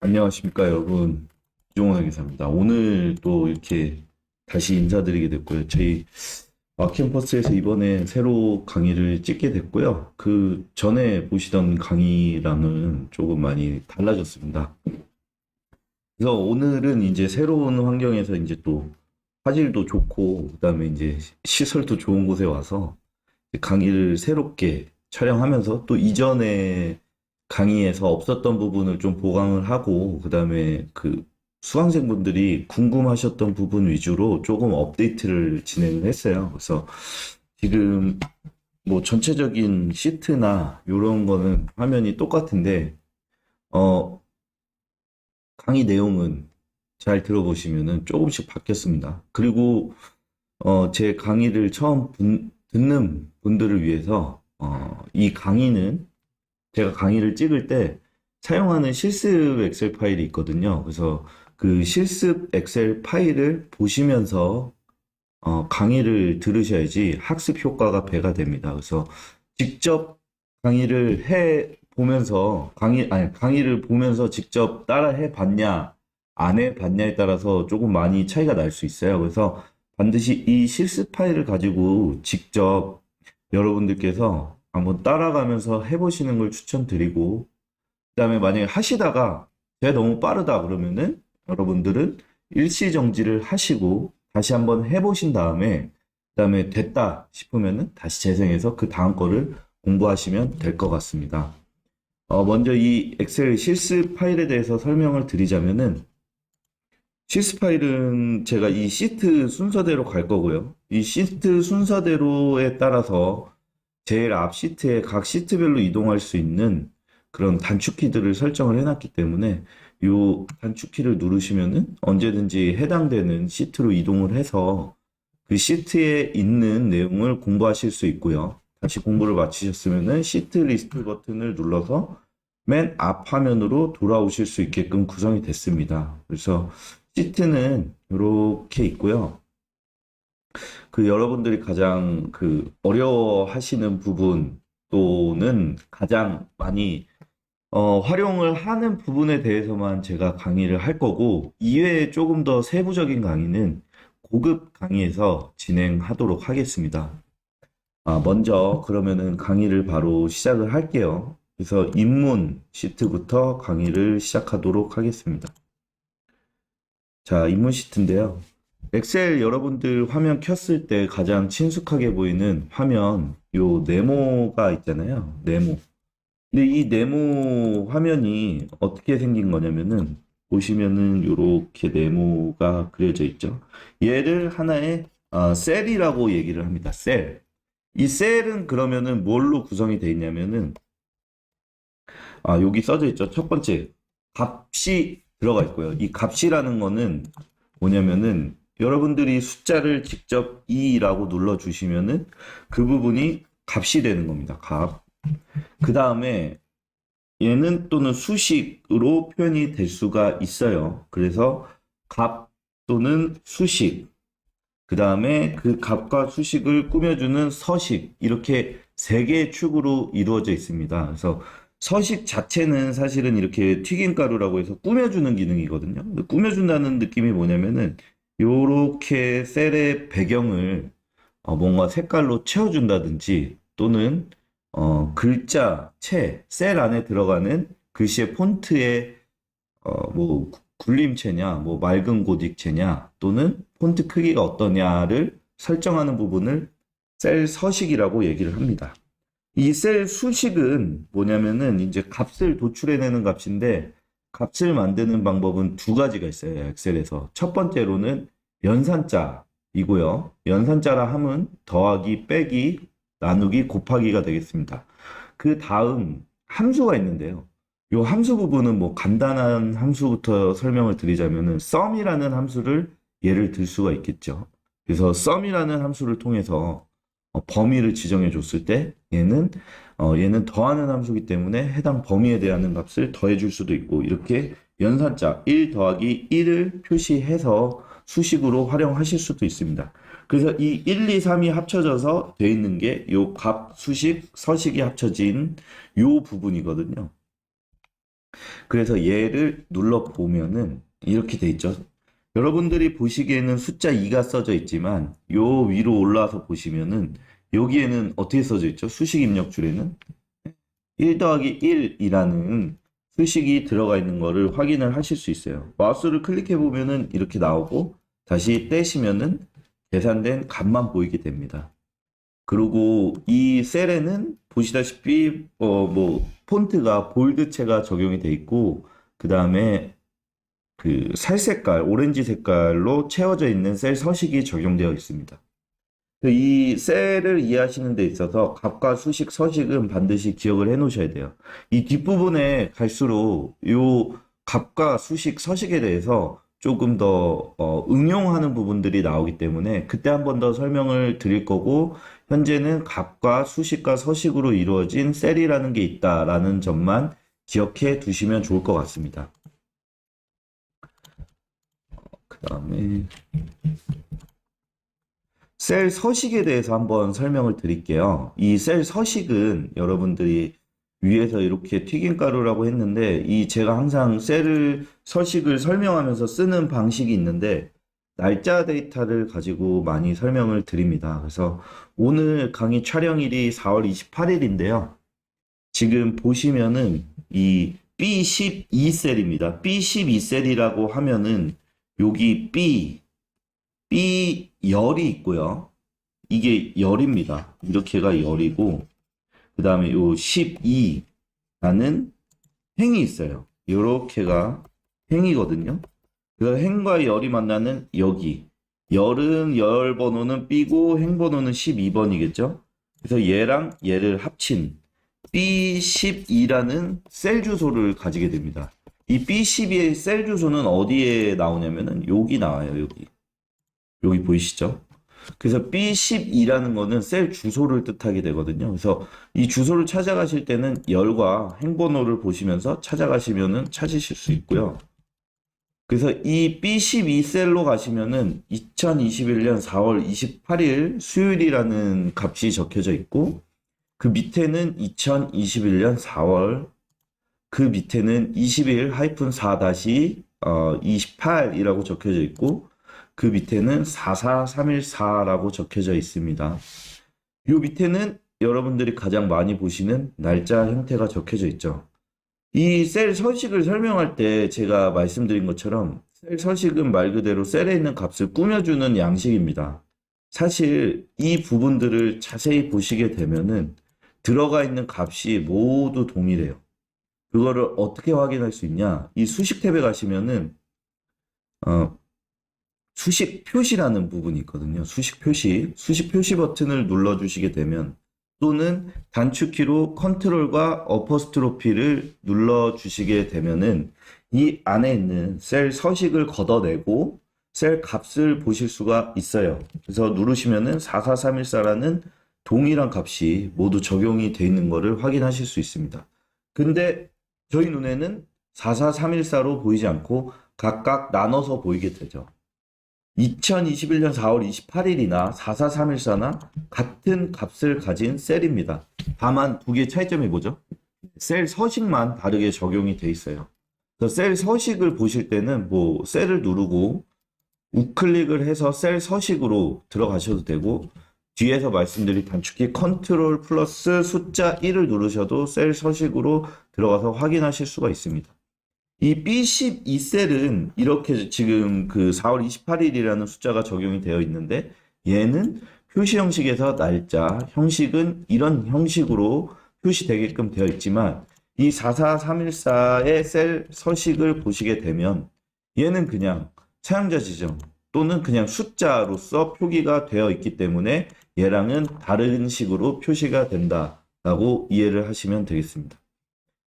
안녕하십니까, 여러분. 이종원 회계사입니다. 오늘 또 이렇게 다시 인사드리게 됐고요. 저희 마켓버스에서 이번에 새로 강의를 찍게 됐고요. 그 전에 보시던 강의랑은 조금 많이 달라졌습니다. 그래서 오늘은 이제 새로운 환경에서 이제 또 화질도 좋고, 그다음에 이제 시설도 좋은 곳에 와서 강의를 새롭게 촬영하면서 또 이전에 강의에서 없었던 부분을 좀 보강을 하고, 그다음에 그 수강생분들이 궁금하셨던 부분 위주로 조금 업데이트를 진행을 했어요. 그래서 지금 뭐 전체적인 시트나 이런 거는 화면이 똑같은데, 어, 강의 내용은 잘 들어보시면은 조금씩 바뀌었습니다. 그리고 제 강의를 처음 듣는 분들을 위해서 이 강의는 제가 강의를 찍을 때 사용하는 실습 엑셀 파일이 있거든요. 그래서 그 실습 엑셀 파일을 보시면서 강의를 들으셔야지 학습 효과가 배가 됩니다. 그래서 직접 강의를 해 보면서 강의를 보면서 직접 따라 해 봤냐, 안 해 봤냐에 따라서 조금 많이 차이가 날 수 있어요. 그래서 반드시 이 실습 파일을 가지고 직접 여러분들께서 한번 따라가면서 해보시는 걸 추천드리고, 그다음에 만약에 하시다가 제가 너무 빠르다 그러면은 여러분들은 일시 정지를 하시고 다시 한번 해보신 다음에, 그다음에 됐다 싶으면은 다시 재생해서 그 다음 거를 공부하시면 될 것 같습니다. 먼저 이 엑셀 실습 파일에 대해서 설명을 드리자면은, 실습 파일은 제가 이 시트 순서대로 갈 거고요. 이 시트 순서대로에 따라서 제일 앞 시트에 각 시트별로 이동할 수 있는 그런 단축키들을 설정을 해놨기 때문에 이 단축키를 누르시면은 언제든지 해당되는 시트로 이동을 해서 그 시트에 있는 내용을 공부하실 수 있고요. 다시 공부를 마치셨으면은 시트 리스트 버튼을 눌러서 맨 앞 화면으로 돌아오실 수 있게끔 구성이 됐습니다. 그래서 시트는 이렇게 있고요. 그 여러분들이 가장 그 어려워하시는 부분 또는 가장 많이 활용을 하는 부분에 대해서만 제가 강의를 할 거고, 이외에 조금 더 세부적인 강의는 고급 강의에서 진행하도록 하겠습니다. 먼저 그러면은 강의를 바로 시작을 할게요. 그래서 입문 시트부터 강의를 시작하도록 하겠습니다. 자, 입문 시트인데요. 엑셀 여러분들 화면 켰을 때 가장 친숙하게 보이는 화면, 요 네모가 있잖아요. 네모. 근데 이 네모 화면이 어떻게 생긴 거냐면은, 보시면은 요렇게 네모가 그려져 있죠. 얘를 하나의 셀이라고 얘기를 합니다. 셀. 이 셀은 그러면은 뭘로 구성이 되어 있냐면은, 여기 써져 있죠. 첫 번째, 값이 들어가 있고요. 이 값이라는 거는 뭐냐면은, 여러분들이 숫자를 직접 2라고 눌러주시면은 그 부분이 값이 되는 겁니다. 값. 그 다음에 얘는 또는 수식으로 표현이 될 수가 있어요. 그래서 값 또는 수식, 그 다음에 그 값과 수식을 꾸며주는 서식, 이렇게 세 개의 축으로 이루어져 있습니다. 그래서 서식 자체는 사실은 이렇게 튀김가루라고 해서 꾸며주는 기능이거든요. 꾸며준다는 느낌이 뭐냐면은 요렇게 셀의 배경을 뭔가 색깔로 채워준다든지, 또는 글자, 셀 안에 들어가는 글씨의 폰트의 뭐 굴림체냐, 뭐 맑은 고딕체냐, 또는 폰트 크기가 어떠냐를 설정하는 부분을 셀 서식이라고 얘기를 합니다. 이 셀 수식은 뭐냐면은 이제 값을 도출해내는 값인데, 값을 만드는 방법은 두 가지가 있어요, 엑셀에서. 첫 번째로는 연산자이고요. 연산자라 함은 더하기, 빼기, 나누기, 곱하기가 되겠습니다. 그 다음 함수가 있는데요. 이 함수 부분은 뭐 간단한 함수부터 설명을 드리자면은 sum이라는 함수를 예를 들 수가 있겠죠. 그래서 sum이라는 함수를 통해서 범위를 지정해 줬을 때 얘는 더하는 함수이기 때문에 해당 범위에 대한 값을 더해 줄 수도 있고, 이렇게 연산자 1 더하기 1을 표시해서 수식으로 활용하실 수도 있습니다. 그래서 이 1, 2, 3이 합쳐져서 돼 있는 게 요 값, 수식, 서식이 합쳐진 요 부분이거든요. 그래서 얘를 눌러보면은 이렇게 돼 있죠. 여러분들이 보시기에는 숫자 2가 써져 있지만 요 위로 올라와서 보시면은 여기에는 어떻게 써져 있죠? 수식 입력줄에는 1 더하기 1이라는 수식이 들어가 있는 거를 확인을 하실 수 있어요. 마우스를 클릭해 보면은 이렇게 나오고 다시 떼시면은 계산된 값만 보이게 됩니다. 그리고 이 셀에는 보시다시피 뭐 폰트가 볼드체가 적용이 돼 있고 그 다음에 그 살색깔, 오렌지 색깔로 채워져 있는 셀 서식이 적용되어 있습니다. 이 셀을 이해하시는 데 있어서 값과 수식, 서식은 반드시 기억을 해 놓으셔야 돼요. 이 뒷부분에 갈수록 요 값과 수식, 서식에 대해서 조금 더 응용하는 부분들이 나오기 때문에 그때 한 번 더 설명을 드릴 거고 현재는 값과 수식과 서식으로 이루어진 셀이라는 게 있다라는 점만 기억해 두시면 좋을 것 같습니다. 그 다음에 셀 서식에 대해서 한번 설명을 드릴게요. 이 셀 서식은 여러분들이 위에서 이렇게 튀김가루라고 했는데 이 제가 항상 셀 서식을 설명하면서 쓰는 방식이 있는데 날짜 데이터를 가지고 많이 설명을 드립니다. 그래서 오늘 강의 촬영일이 4월 28일인데요. 지금 보시면은 이 B12셀입니다. B12셀이라고 하면은 여기 B 열이 있고요. 이게 열입니다. 이렇게가 열이고 그 다음에 요 12라는 행이 있어요. 요렇게가 행이거든요. 그 행과 열이 만나는 여기 열은 열 번호는 B고 행 번호는 12번이겠죠. 그래서 얘랑 얘를 합친 B12라는 셀 주소를 가지게 됩니다. 이 B12의 셀 주소는 어디에 나오냐면은 여기 나와요. 여기 보이시죠? 그래서 B12라는 거는 셀 주소를 뜻하게 되거든요. 그래서 이 주소를 찾아가실 때는 열과 행번호를 보시면서 찾아가시면은 찾으실 수 있고요. 그래서 이 B12 셀로 가시면은 2021년 4월 28일 수요일이라는 값이 적혀져 있고 그 밑에는 2021년 4월 그 밑에는 21-4-28이라고 적혀져 있고 그 밑에는 44314라고 적혀져 있습니다. 이 밑에는 여러분들이 가장 많이 보시는 날짜 형태가 적혀져 있죠. 이 셀 서식을 설명할 때 제가 말씀드린 것처럼 셀 서식은 말 그대로 셀에 있는 값을 꾸며주는 양식입니다. 사실 이 부분들을 자세히 보시게 되면은 들어가 있는 값이 모두 동일해요. 그거를 어떻게 확인할 수 있냐? 이 수식 탭에 가시면은 수식 표시라는 부분이 있거든요. 수식 표시 버튼을 눌러주시게 되면 또는 단축키로 컨트롤과 어퍼스트로피를 눌러주시게 되면은 이 안에 있는 셀 서식을 걷어내고 셀 값을 보실 수가 있어요. 그래서 누르시면은 44314라는 동일한 값이 모두 적용이 되어 있는 것을 확인하실 수 있습니다. 근데 저희 눈에는 44314로 보이지 않고 각각 나눠서 보이게 되죠. 2021년 4월 28일이나 44314나 같은 값을 가진 셀입니다. 다만 두 개의 차이점이 뭐죠? 셀 서식만 다르게 적용이 돼 있어요. 그래서 셀 서식을 보실 때는 뭐 셀을 누르고 우클릭을 해서 셀 서식으로 들어가셔도 되고 뒤에서 말씀드린 단축키 컨트롤 플러스 숫자 1을 누르셔도 셀 서식으로 들어가서 확인하실 수가 있습니다. 이 B12셀은 이렇게 지금 그 4월 28일이라는 숫자가 적용이 되어 있는데 얘는 표시 형식에서 날짜, 형식은 이런 형식으로 표시되게끔 되어 있지만 이 44314의 셀 서식을 보시게 되면 얘는 그냥 사용자 지정 또는 그냥 숫자로서 표기가 되어 있기 때문에 얘랑은 다른 식으로 표시가 된다라고 이해를 하시면 되겠습니다.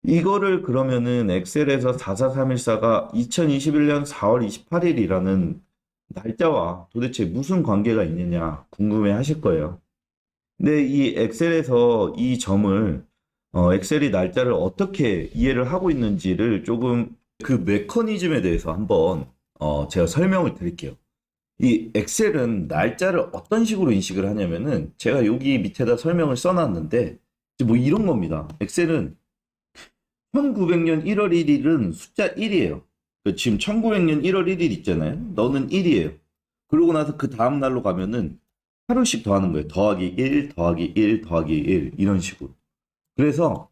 이거를 그러면은 엑셀에서 44314가 2021년 4월 28일이라는 날짜와 도대체 무슨 관계가 있느냐 궁금해 하실 거예요. 근데 이 엑셀에서 이 점을 엑셀이 날짜를 어떻게 이해를 하고 있는지를 조금 그 메커니즘에 대해서 한번 제가 설명을 드릴게요. 이 엑셀은 날짜를 어떤 식으로 인식을 하냐면은 제가 여기 밑에다 설명을 써놨는데 뭐 이런 겁니다. 엑셀은 1900년 1월 1일은 숫자 1이에요. 지금 1900년 1월 1일 있잖아요. 너는 1이에요. 그러고 나서 그 다음 날로 가면은 하루씩 더하는 거예요. 더하기 1, 더하기 1, 더하기 1 이런 식으로. 그래서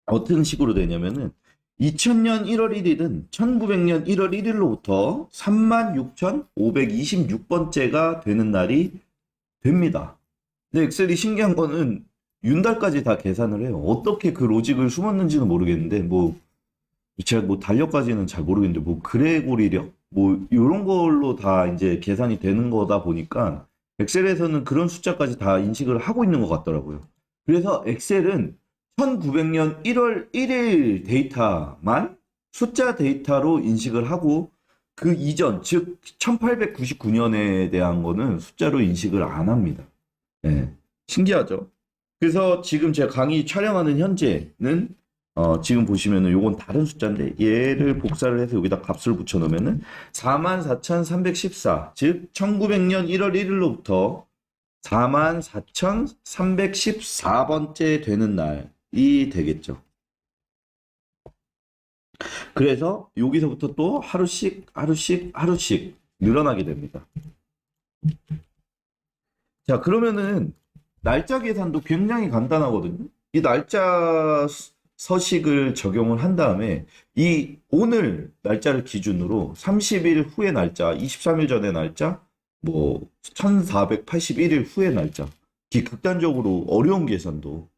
어떤 식으로 되냐면은 2000년 1월 1일은 1900년 1월 1일로부터 36,526번째가 되는 날이 됩니다. 근데 엑셀이 신기한 거는 윤달까지 다 계산을 해요. 어떻게 그 로직을 숨었는지는 모르겠는데 제가 달력까지는 잘 모르겠는데 그레고리력 이런 걸로 다 이제 계산이 되는 거다 보니까 엑셀에서는 그런 숫자까지 다 인식을 하고 있는 것 같더라고요. 그래서 엑셀은 1900년 1월 1일 데이터만 숫자 데이터로 인식을 하고 그 이전 즉 1899년에 대한 거는 숫자로 인식을 안 합니다. 네, 신기하죠? 그래서 지금 제가 강의 촬영하는 현재는 지금 보시면은 요건 다른 숫자인데 얘를 복사를 해서 여기다 값을 붙여 놓으면은 44,314, 즉 1900년 1월 1일로부터 44,314번째 되는 날이 되겠죠. 그래서 여기서부터 또 하루씩 늘어나게 됩니다. 자, 그러면은 날짜 계산도 굉장히 간단하거든요. 이 날짜 서식을 적용을 한 다음에 이 오늘 날짜를 기준으로 30일 후의 날짜, 23일 전의 날짜, 1481일 후의 날짜. 극단적으로 어려운 계산도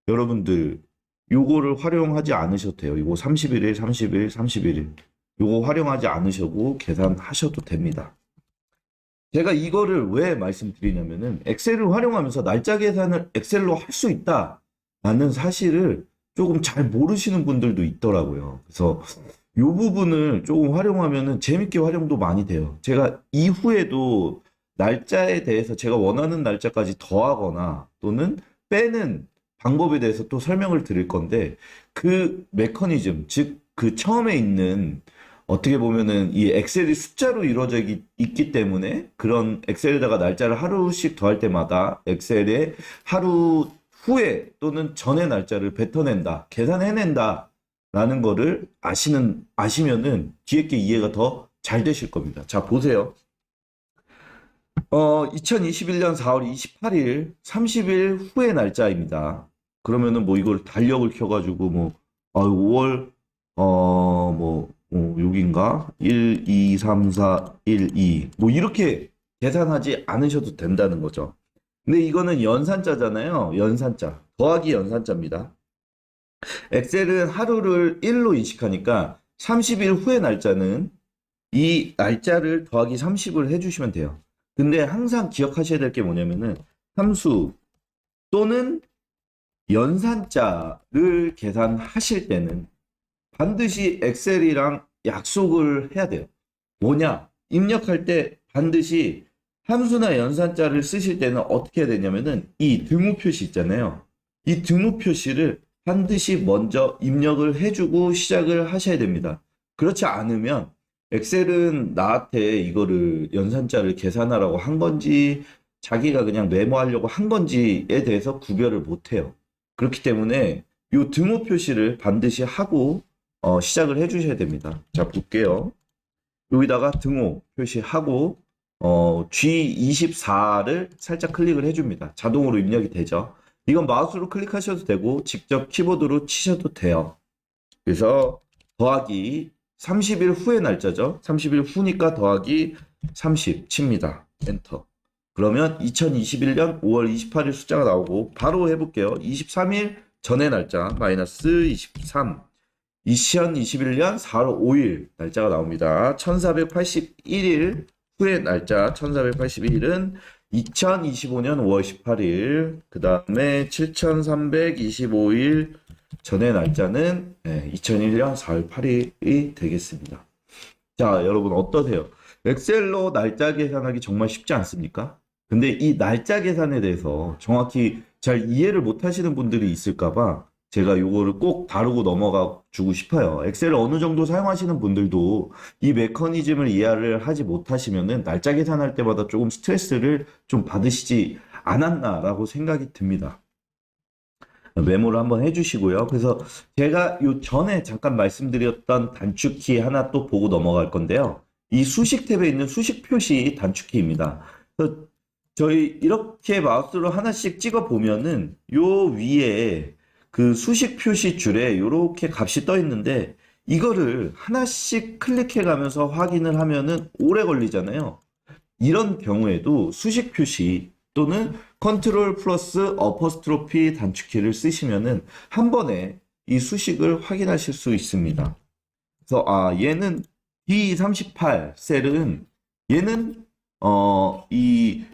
여러분들 요거를 활용하지 않으셔도 돼요. 이거 31일, 30일, 31일. 요거 활용하지 않으셔도 계산하셔도 됩니다. 제가 이거를 왜 말씀드리냐면은 엑셀을 활용하면서 날짜 계산을 엑셀로 할 수 있다라는 사실을 조금 잘 모르시는 분들도 있더라고요. 그래서 이 부분을 조금 활용하면은 재밌게 활용도 많이 돼요. 제가 이후에도 날짜에 대해서 제가 원하는 날짜까지 더하거나 또는 빼는 방법에 대해서 또 설명을 드릴 건데 그 메커니즘, 즉 그 처음에 있는 어떻게 보면은 이 엑셀이 숫자로 이루어져 있기 때문에 그런 엑셀에다가 날짜를 하루씩 더할 때마다 엑셀에 하루 후에 또는 전의 날짜를 뱉어낸다, 계산해낸다 라는 거를 아시면은 뒤에 게 이해가 더 잘 되실 겁니다. 자, 보세요. 2021년 4월 28일 30일 후의 날짜입니다. 그러면은 이걸 달력을 켜가지고 5월 여긴가? 1, 2, 3, 4, 1, 2 이렇게 계산하지 않으셔도 된다는 거죠. 근데 이거는 연산자잖아요. 연산자. 더하기 연산자입니다. 엑셀은 하루를 1로 인식하니까 30일 후의 날짜는 이 날짜를 더하기 30을 해주시면 돼요. 근데 항상 기억하셔야 될 게 뭐냐면은 함수 또는 연산자를 계산하실 때는 반드시 엑셀이랑 약속을 해야 돼요. 뭐냐? 입력할 때 반드시 함수나 연산자를 쓰실 때는 어떻게 해야 되냐면은 이 등호 표시 있잖아요. 이 등호 표시를 반드시 먼저 입력을 해주고 시작을 하셔야 됩니다. 그렇지 않으면 엑셀은 나한테 이거를 연산자를 계산하라고 한 건지 자기가 그냥 메모하려고 한 건지에 대해서 구별을 못 해요. 그렇기 때문에 이 등호 표시를 반드시 하고 시작을 해주셔야 됩니다. 자, 볼게요. 여기다가 등호 표시하고 G24를 살짝 클릭을 해줍니다. 자동으로 입력이 되죠. 이건 마우스로 클릭하셔도 되고 직접 키보드로 치셔도 돼요. 그래서 더하기 30일 후의 날짜죠. 30일 후니까 더하기 30 칩니다. 엔터. 그러면 2021년 5월 28일 숫자가 나오고 바로 해볼게요. 23일 전의 날짜 마이너스 23 2021년 4월 5일 날짜가 나옵니다. 1481일 후의 날짜 1481일은 2025년 5월 18일 그 다음에 7325일 전의 날짜는 2001년 4월 8일이 되겠습니다. 자, 여러분 어떠세요? 엑셀로 날짜 계산하기 정말 쉽지 않습니까? 근데 이 날짜 계산에 대해서 정확히 잘 이해를 못 하시는 분들이 있을까봐 제가 요거를 꼭 다루고 넘어가 주고 싶어요. 엑셀을 어느 정도 사용하시는 분들도 이 메커니즘을 이해를 하지 못하시면은 날짜 계산할 때마다 조금 스트레스를 좀 받으시지 않았나라고 생각이 듭니다. 메모를 한번 해주시고요. 그래서 제가 요 전에 잠깐 말씀드렸던 단축키 하나 또 보고 넘어갈 건데요. 이 수식 탭에 있는 수식 표시 단축키입니다. 그래서 저희 이렇게 마우스로 하나씩 찍어 보면은 요 위에 그 수식 표시 줄에 이렇게 값이 떠 있는데 이거를 하나씩 클릭해 가면서 확인을 하면은 오래 걸리잖아요. 이런 경우에도 수식 표시 또는 컨트롤 플러스 어퍼스트로피 단축키를 쓰시면은 한 번에 이 수식을 확인하실 수 있습니다. 그래서 얘는 D38 셀은 얘는 이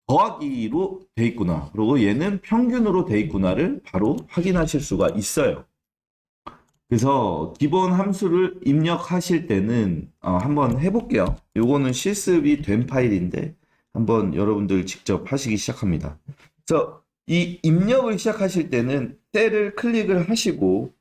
더하기로 돼 있구나. 그리고 얘는 평균으로 돼 있구나를 바로 확인하실 수가 있어요. 그래서 기본 함수를 입력하실 때는 한번 해볼게요. 요거는 실습이 된 파일인데 한번 여러분들 직접 하시기 시작합니다. 그래서 이 입력을 시작하실 때는 셀을 클릭을 하시고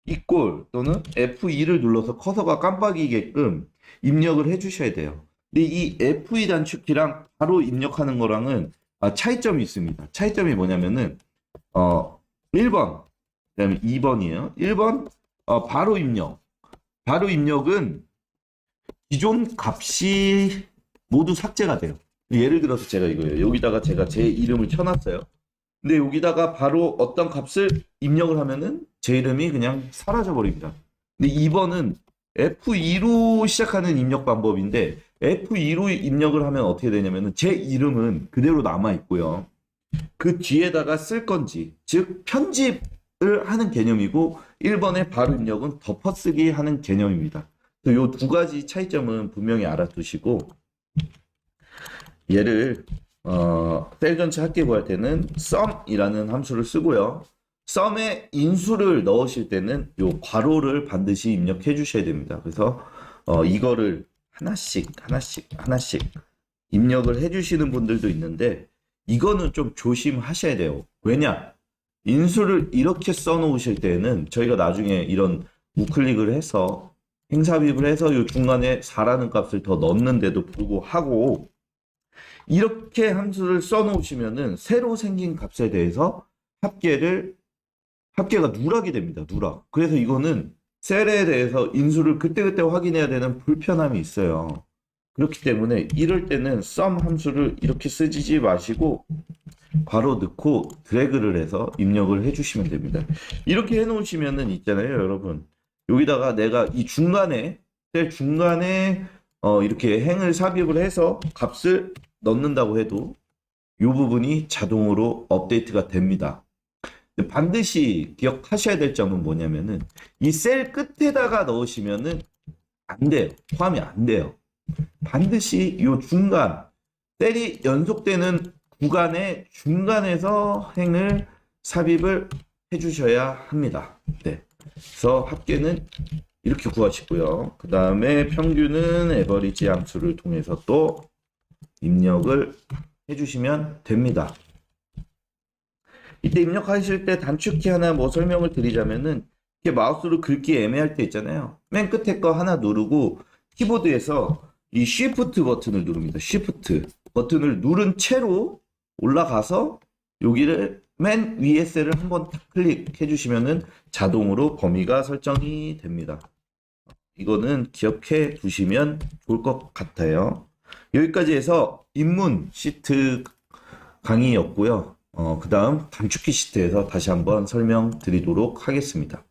이꼴 또는 F2를 눌러서 커서가 깜빡이게끔 입력을 해주셔야 돼요. 근데 이 F2 단축키랑 바로 입력하는 거랑은 차이점이 있습니다. 차이점이 뭐냐면은 1번 그다음에 2번이에요. 1번 바로 입력. 바로 입력은 기존 값이 모두 삭제가 돼요. 예를 들어서 제가 이거예요. 여기다가 제가 제 이름을 쳐놨어요. 근데 여기다가 바로 어떤 값을 입력을 하면은 제 이름이 그냥 사라져 버립니다. 근데 2번은 F2로 시작하는 입력 방법인데 F2로 입력을 하면 어떻게 되냐면은 제 이름은 그대로 남아 있고요. 그 뒤에다가 쓸 건지, 즉 편집을 하는 개념이고 1번의 바로 입력은 덮어쓰기 하는 개념입니다. 이 두 가지 차이점은 분명히 알아두시고 얘를 셀 전체 합계 구할 때는 sum이라는 함수를 쓰고요. sum에 인수를 넣으실 때는 요 괄호를 반드시 입력해 주셔야 됩니다. 그래서 이거를 하나씩 입력을 해 주시는 분들도 있는데 이거는 좀 조심하셔야 돼요. 왜냐? 인수를 이렇게 써 놓으실 때는 저희가 나중에 이런 우클릭을 해서 행삽입을 해서 요 중간에 4라는 값을 더 넣는데도 불구하고 이렇게 함수를 써 놓으시면은 새로 생긴 값에 대해서 합계가 누락이 됩니다. 누락. 그래서 이거는 셀에 대해서 인수를 그때그때 확인해야 되는 불편함이 있어요. 그렇기 때문에 이럴 때는 sum 함수를 이렇게 쓰지 마시고 바로 넣고 드래그를 해서 입력을 해주시면 됩니다. 이렇게 해놓으시면은 있잖아요, 여러분. 여기다가 내가 이 중간에 셀 중간에 이렇게 행을 삽입을 해서 값을 넣는다고 해도 이 부분이 자동으로 업데이트가 됩니다. 반드시 기억하셔야 될 점은 뭐냐면은 이 셀 끝에다가 넣으시면은 안 돼요. 포함이 안 돼요. 반드시 이 중간 셀이 연속되는 구간의 중간에서 행을 삽입을 해주셔야 합니다. 네. 그래서 합계는 이렇게 구하시고요. 그 다음에 평균은 에버리지 함수를 통해서 또 입력을 해주시면 됩니다. 이때 입력하실 때 단축키 하나 뭐 설명을 드리자면은 이렇게 마우스로 긁기 애매할 때 있잖아요. 맨 끝에 거 하나 누르고 키보드에서 이 Shift 버튼을 누릅니다. Shift 버튼을 누른 채로 올라가서 여기를 맨 위에 셀을 한번 클릭해 주시면은 자동으로 범위가 설정이 됩니다. 이거는 기억해 두시면 좋을 것 같아요. 여기까지 해서 입문 시트 강의였고요. 그 다음 단축키 시트에서 다시 한번 설명드리도록 하겠습니다.